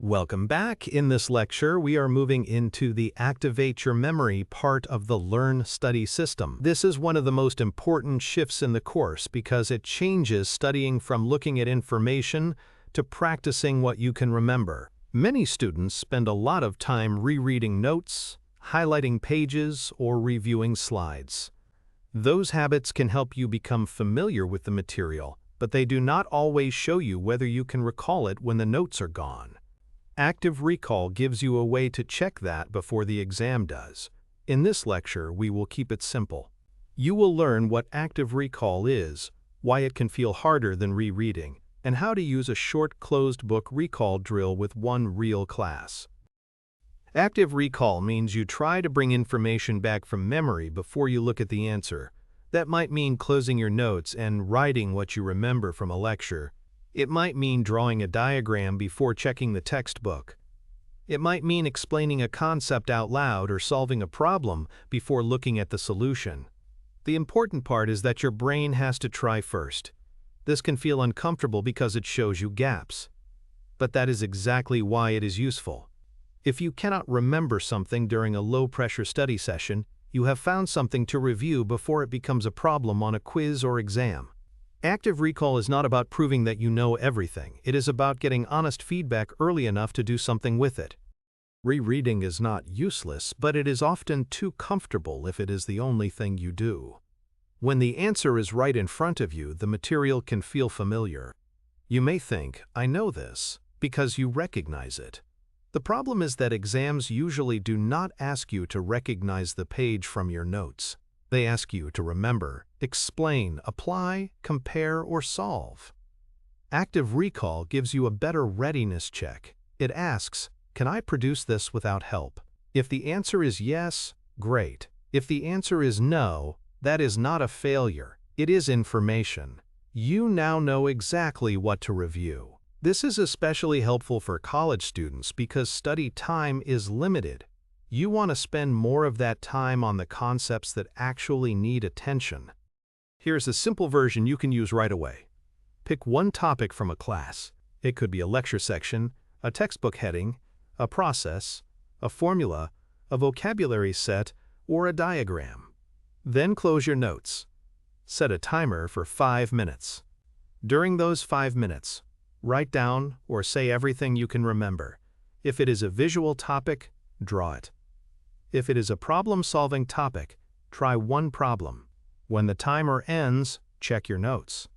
Welcome back. In this lecture, we are moving into the Activate Your Memory part of the Learn Study system. This is one of the most important shifts in the course because it changes studying from looking at information to practicing what you can remember. Many students spend a lot of time rereading notes, highlighting pages, or reviewing slides. Those habits can help you become familiar with the material, but they do not always show you whether you can recall it when the notes are gone. Active recall gives you a way to check that before the exam does. In this lecture, we will keep it simple. You will learn what active recall is, why it can feel harder than rereading, and how to use a short closed book recall drill with one real class. Active recall means you try to bring information back from memory before you look at the answer. That might mean closing your notes and writing what you remember from a lecture. It might mean drawing a diagram before checking the textbook. It might mean explaining a concept out loud or solving a problem before looking at the solution. The important part is that your brain has to try first. This can feel uncomfortable because it shows you gaps. But that is exactly why it is useful. If you cannot remember something during a low-pressure study session, you have found something to review before it becomes a problem on a quiz or exam. Active recall is not about proving that you know everything. It is about getting honest feedback early enough to do something with it. Rereading is not useless, but it is often too comfortable if it is the only thing you do. When the answer is right in front of you, the material can feel familiar. You may think, "I know this," because you recognize it. The problem is that exams usually do not ask you to recognize the page from your notes. They ask you to remember, explain, apply, compare, or solve. Active recall gives you a better readiness check. It asks, "Can I produce this without help?" If the answer is yes, great. If the answer is no, that is not a failure. It is information. You now know exactly what to review. This is especially helpful for college students because study time is limited. You want to spend more of that time on the concepts that actually need attention. Here's a simple version you can use right away. Pick one topic from a class. It could be a lecture section, a textbook heading, a process, a formula, a vocabulary set, or a diagram. Then close your notes. Set a timer for 5 minutes. During those 5 minutes, write down or say everything you can remember. If it is a visual topic, draw it. If it is a problem-solving topic, try one problem. When the timer ends, check your notes.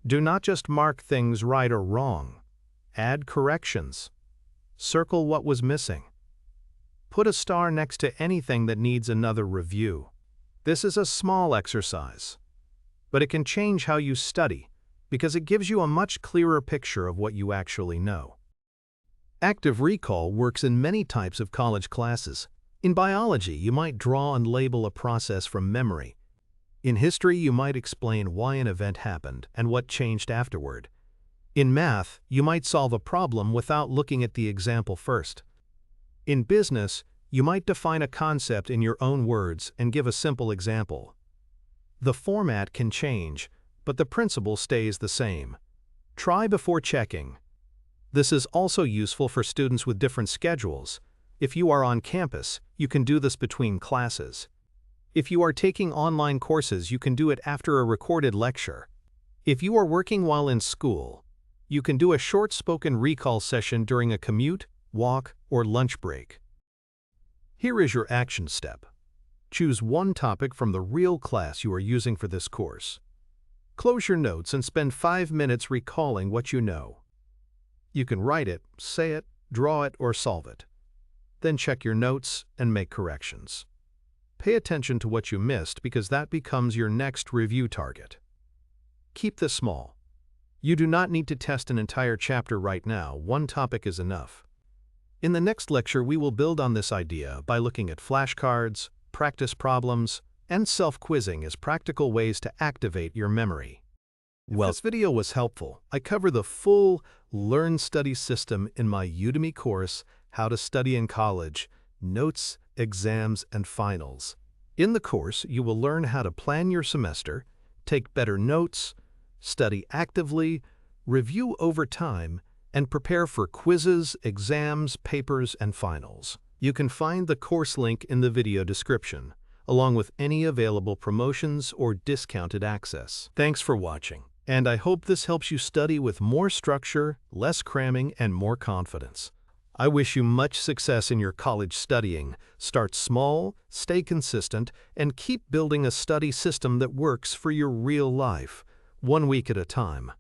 Do not just mark things right or wrong. Add corrections. Circle what was missing. Put a star next to anything that needs another review. This is a small exercise, but it can change how you study because it gives you a much clearer picture of what you actually know. Active recall works in many types of college classes. In biology, you might draw and label a process from memory. In history, you might explain why an event happened and what changed afterward. In math, you might solve a problem without looking at the example first. In business, you might define a concept in your own words and give a simple example. The format can change, but the principle stays the same. Try before checking. This is also useful for students with different schedules. If you are on campus, you can do this between classes. If you are taking online courses, you can do it after a recorded lecture. If you are working while in school, you can do a short spoken recall session during a commute, walk, or lunch break. Here is your action step. Choose one topic from the real class you are using for this course. Close your notes and spend 5 minutes recalling what you know. You can write it, say it, draw it, or solve it. Then check your notes and make corrections. Pay attention to what you missed because that becomes your next review target. Keep this small. You do not need to test an entire chapter right now. One topic is enough. In the next lecture, we will build on this idea by looking at flashcards, practice problems, and self-quizzing as practical ways to activate your memory. If this video was helpful, I cover the full Learn Study system in my Udemy course, How to Study in College, Notes, Exams, and Finals. In the course, you will learn how to plan your semester, take better notes, study actively, review over time, and prepare for quizzes, exams, papers, and finals. You can find the course link in the video description, along with any available promotions or discounted access. Thanks for watching, and I hope this helps you study with more structure, less cramming, and more confidence. I wish you much success in your college studying. Start small, stay consistent, and keep building a study system that works for your real life, one week at a time.